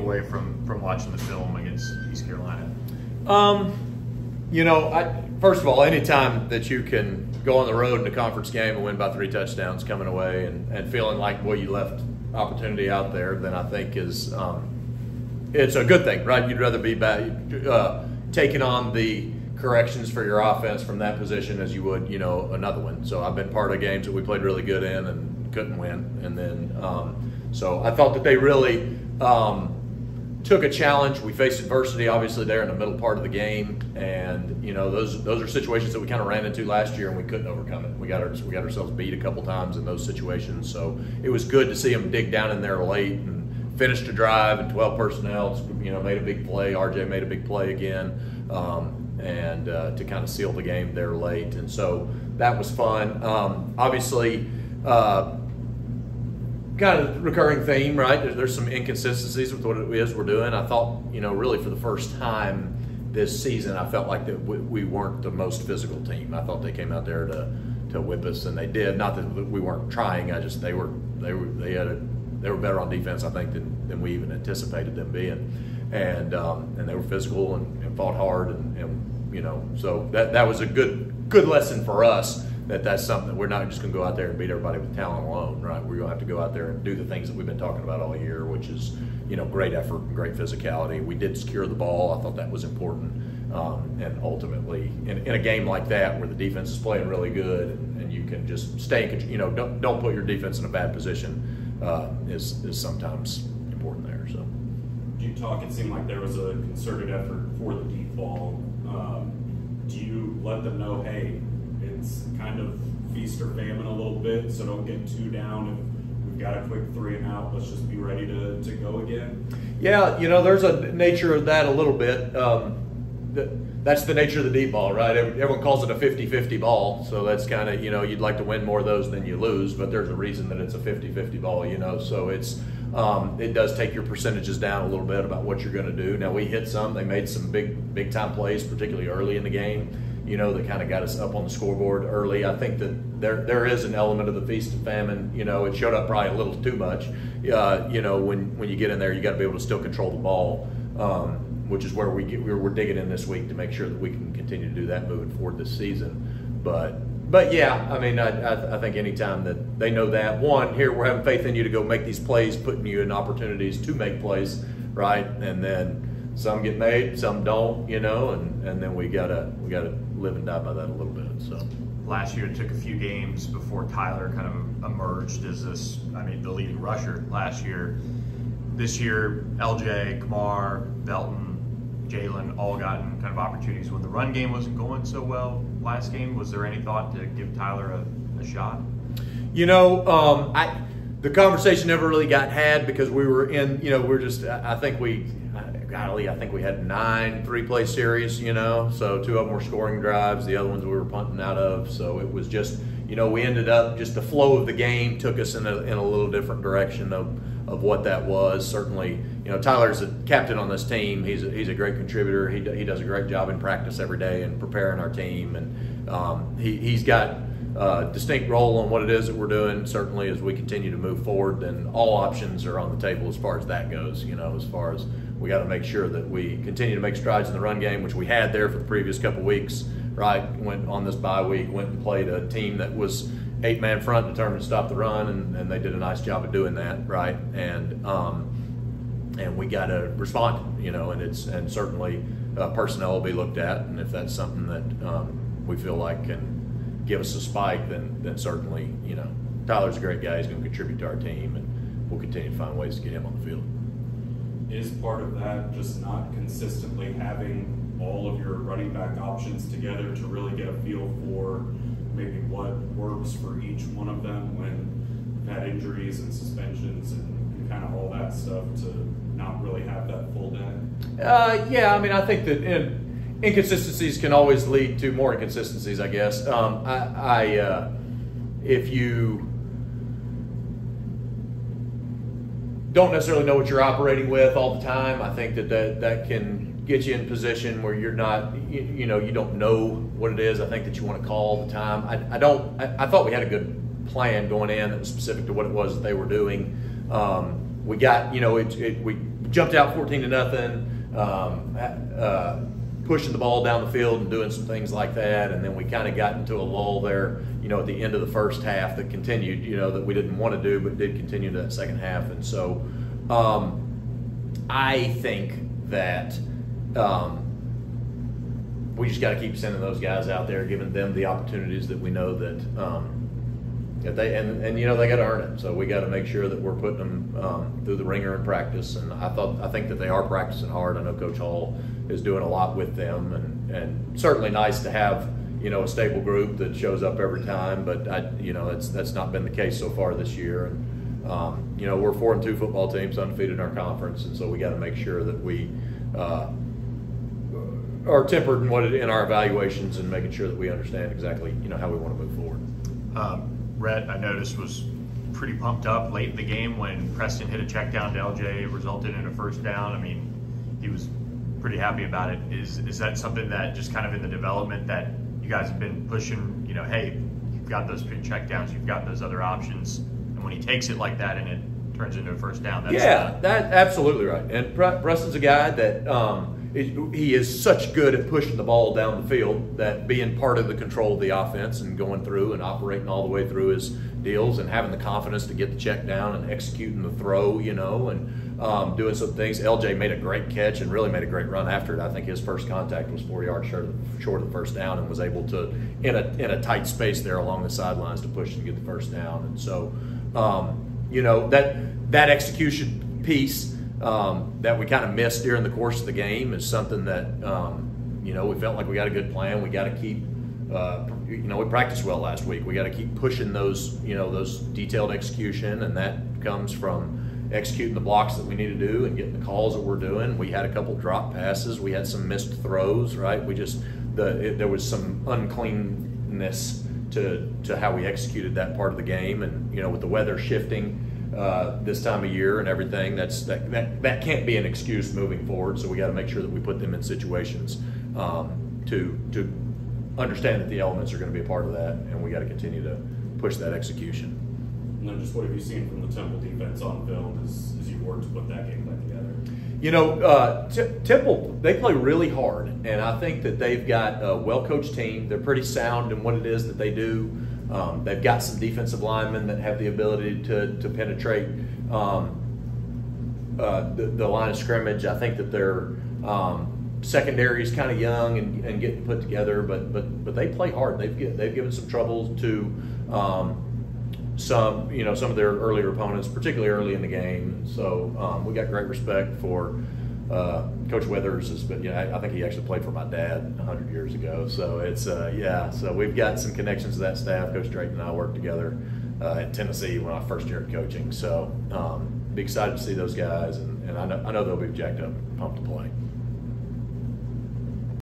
away from watching the film against East Carolina? First of all, anytime that you can go on the road in a conference game and win by 3 touchdowns coming away and feeling like, boy, you left opportunity out there, then I think is it's a good thing, right? You'd rather be taking on the corrections for your offense from that position as you would, another one. So I've been part of games that we played really good in and couldn't win. And then, so I thought that they really took a challenge. We faced adversity, obviously, there in the middle part of the game. And, those are situations that we kind of ran into last year and we couldn't overcome it. We got ourselves beat a couple times in those situations. So it was good to see them dig down in there late and finish the drive and 12 personnel, made a big play. RJ made a big play again. And to kind of seal the game there late. And so that was fun. Obviously, kind of recurring theme, right? There's some inconsistencies with what it is we're doing. I thought, really for the first time this season, I felt like that we weren't the most physical team. I thought they came out there to whip us, and they did. Not that we weren't trying. They were better on defense, I think, than we even anticipated them being. And they were physical and fought hard, and so that was a good lesson for us. That's something that we're not just going to go out there and beat everybody with talent alone, right? We're going to have to go out there and do the things that we've been talking about all year, which is great effort and great physicality. We did secure the ball. I thought that was important, and ultimately in a game like that where the defense is playing really good and you can just stay, don't put your defense in a bad position is sometimes important there. So. It seemed like there was a concerted effort for the deep ball. Do you let them know, hey, it's kind of feast or famine a little bit, so don't get too down? If we've got a quick 3 and out, let's just be ready to go again? Yeah, there's a nature of that a little bit. That's the nature of the deep ball, right? Everyone calls it a 50-50 ball, so that's kind of, you'd like to win more of those than you lose, but there's a reason that it's a 50-50 ball, so it's it does take your percentages down a little bit about what you're going to do. Now, we hit some. They made some big time plays, particularly early in the game, that kind of got us up on the scoreboard early. I think that there is an element of the feast and famine. It showed up probably a little too much. When you get in there, you got to be able to still control the ball, which is where we're digging in this week to make sure that we can continue to do that moving forward this season. But yeah, I mean, I think anytime that they know that, one, here we're having faith in you to go make these plays, putting you in opportunities to make plays, right? And then some get made, some don't, and then we gotta live and die by that a little bit. So last year it took a few games before Tyler kind of emerged as the leading rusher last year. This year, LJ, Kamar, Belton, Jalen all gotten kind of opportunities when the run game wasn't going so well last game. Was there any thought to give Tyler a shot? The conversation never really got had because we were in, I think we had 9 3-play series, so 2 of them were scoring drives, the other ones we were punting out of. So it was just, we ended up, just the flow of the game took us in a little different direction of what that was. Certainly, Tyler's a captain on this team. He's a great contributor. He does a great job in practice every day and preparing our team, and he's got a distinct role on what it is that we're doing. Certainly, as we continue to move forward, then all options are on the table as far as that goes. As far as we got to make sure that we continue to make strides in the run game, which we had there for the previous couple weeks. Right, went on this bye week, went and played a team that was 8-man front, determined to stop the run, and they did a nice job of doing that, right? And we got to respond, and certainly personnel will be looked at, and if that's something that we feel like can give us a spike, then certainly, Tyler's a great guy. He's going to contribute to our team, and we'll continue to find ways to get him on the field. Is part of that just not consistently having all of your running back options together to really get a feel for maybe what works for each one of them when you've had injuries and suspensions and kind of all that stuff, to not really have that full deck? Yeah, I think that inconsistencies can always lead to more inconsistencies, I guess. If you don't necessarily know what you're operating with all the time, I think that can get you in position where you're not, you don't know what it is. I think that you want to call all the time. I thought we had a good plan going in that was specific to what it was that they were doing. We got, we jumped out 14-0, pushing the ball down the field and doing some things like that, and then we kind of got into a lull there, at the end of the first half that continued, that we didn't want to do, but did continue to that second half. And so I think that we just got to keep sending those guys out there, giving them the opportunities that we know that they got to earn it. So we got to make sure that we're putting them through the ringer in practice. And I think that they are practicing hard. I know Coach Hall is doing a lot with them, and certainly nice to have a stable group that shows up every time. But that's not been the case so far this year. And we're 4-2 football teams, undefeated in our conference, and so we got to make sure that we are tempered in our evaluations and making sure that we understand exactly how we want to move forward. Rhett, I noticed, was pretty pumped up late in the game when Preston hit a check down to LJ. It resulted in a first down. I mean, he was pretty happy about it. Is that something that just kind of in the development that you guys have been pushing, hey, you've got those big check downs, you've got those other options, and when he takes it like that and it turns into a first down, that's that's absolutely right. And Preston's a guy that he is such good at pushing the ball down the field that being part of the control of the offense and going through and operating all the way through his deals and having the confidence to get the check down and executing the throw, and doing some things. LJ made a great catch and really made a great run after it. I think his first contact was 4 yards short of the first down, and was able to, in a tight space there along the sidelines, to push and get the first down. And so, that execution piece that we kind of missed during the course of the game is something that we felt like we got a good plan. We got to keep we practiced well last week. We got to keep pushing those those detailed execution, and that comes from executing the blocks that we need to do and getting the calls that we're doing. We had a couple drop passes. We had some missed throws. Right, there was some uncleanness to how we executed that part of the game, and with the weather shifting this time of year and everything, that can't be an excuse moving forward. So we got to make sure that we put them in situations to understand that the elements are going to be a part of that, and we got to continue to push that execution. And then just what have you seen from the Temple defense on film as you work to put that game back together? Temple, they play really hard, and I think that they've got a well-coached team. They're pretty sound in what it is that they do. They've got some defensive linemen that have the ability to penetrate the line of scrimmage. I think that their secondary is kind of young and getting put together, but they play hard. They've given some trouble to some of their earlier opponents, particularly early in the game. So we got great respect for Coach Withers. I think he actually played for my dad 100 years ago. So it's So we've got some connections to that staff. Coach Drayton and I worked together at Tennessee when I first started coaching. So be excited to see those guys, and I know they'll be jacked up, pumped to play.